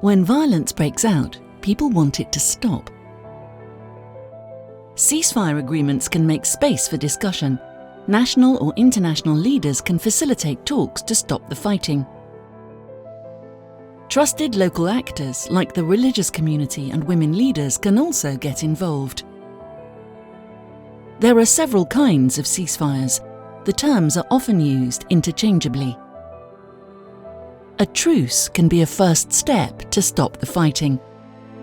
When violence breaks out, people want it to stop. Ceasefire agreements can make space for discussion. National or international leaders can facilitate talks to stop the fighting. Trusted local actors like the religious community and women leaders can also get involved. There are several kinds of ceasefires. The terms are often used interchangeably. A truce can be a first step to stop the fighting.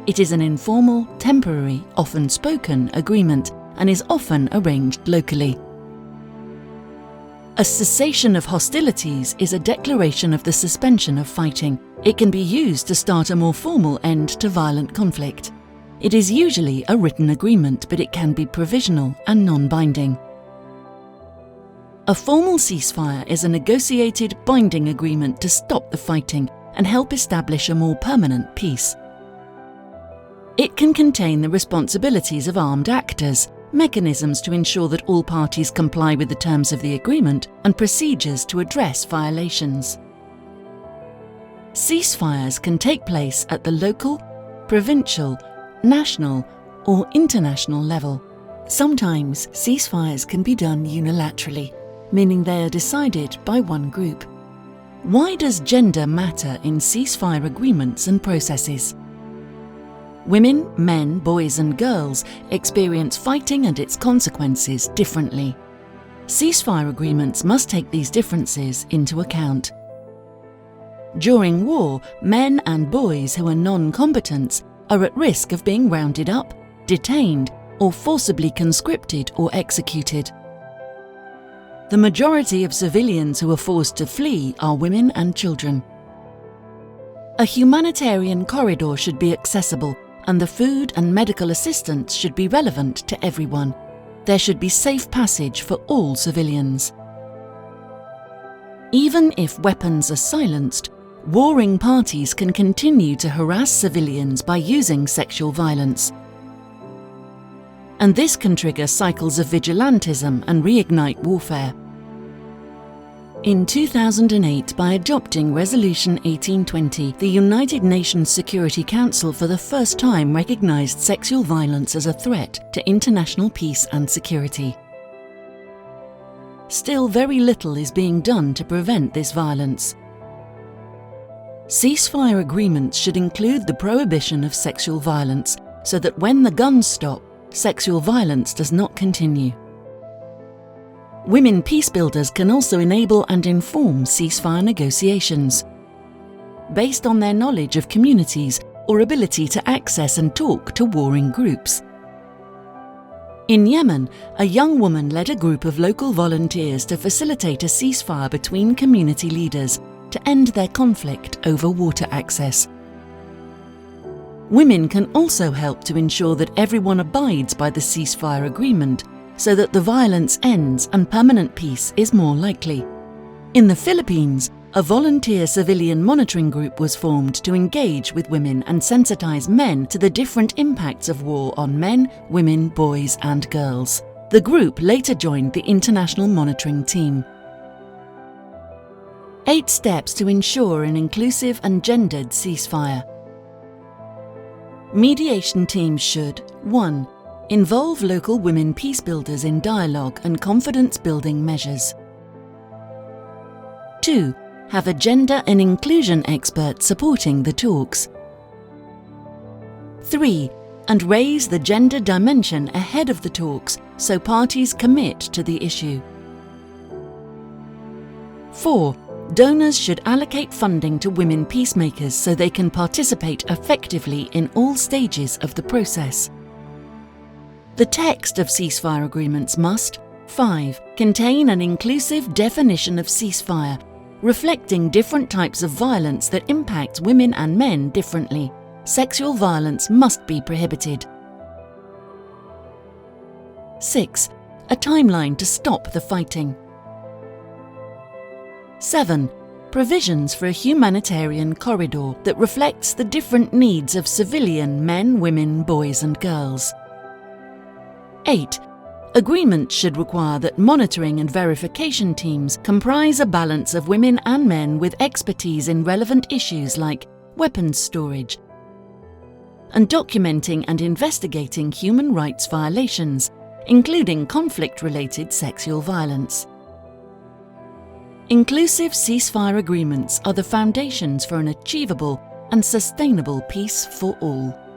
It is an informal, temporary, often spoken agreement and is often arranged locally. A cessation of hostilities is a declaration of the suspension of fighting. It can be used to start a more formal end to violent conflict. It is usually a written agreement, but it can be provisional and non-binding. A formal ceasefire is a negotiated, binding agreement to stop the fighting and help establish a more permanent peace. It can contain the responsibilities of armed actors, mechanisms to ensure that all parties comply with the terms of the agreement, and procedures to address violations. Ceasefires can take place at the local, provincial, national, or international level. Sometimes ceasefires can be done unilaterally, meaning they are decided by one group. Why does gender matter in ceasefire agreements and processes? Women, men, boys and girls experience fighting and its consequences differently. Ceasefire agreements must take these differences into account. During war, men and boys who are non-combatants are at risk of being rounded up, detained, or forcibly conscripted or executed. The majority of civilians who are forced to flee are women and children. A humanitarian corridor should be accessible, and the food and medical assistance should be relevant to everyone. There should be safe passage for all civilians. Even if weapons are silenced, warring parties can continue to harass civilians by using sexual violence. And this can trigger cycles of vigilantism and reignite warfare. In 2008, by adopting Resolution 1820, the United Nations Security Council for the first time recognized sexual violence as a threat to international peace and security. Still, very little is being done to prevent this violence. Ceasefire agreements should include the prohibition of sexual violence, so that when the guns stop, sexual violence does not continue. Women peacebuilders can also enable and inform ceasefire negotiations. Based on their knowledge of communities or ability to access and talk to warring groups. In Yemen, a young woman led a group of local volunteers to facilitate a ceasefire between community leaders to end their conflict over water access. Women can also help to ensure that everyone abides by the ceasefire agreement, so that the violence ends and permanent peace is more likely. In the Philippines, a volunteer civilian monitoring group was formed to engage with women and sensitize men to the different impacts of war on men, women, boys and girls. The group later joined the international monitoring team. 8 steps to ensure an inclusive and gendered ceasefire. Mediation teams should 1. Involve local women peacebuilders in dialogue and confidence-building measures. 2. Have a gender and inclusion expert supporting the talks. 3. And raise the gender dimension ahead of the talks so parties commit to the issue. 4. Donors should allocate funding to women peacemakers so they can participate effectively in all stages of the process. The text of ceasefire agreements must 5. Contain an inclusive definition of ceasefire, reflecting different types of violence that impact women and men differently. Sexual violence must be prohibited. 6. A timeline to stop the fighting. 7. Provisions for a humanitarian corridor that reflects the different needs of civilian men, women, boys and girls. 8. Agreement should require that monitoring and verification teams comprise a balance of women and men with expertise in relevant issues like weapons storage, and documenting and investigating human rights violations, including conflict-related sexual violence. Inclusive ceasefire agreements are the foundations for an achievable and sustainable peace for all.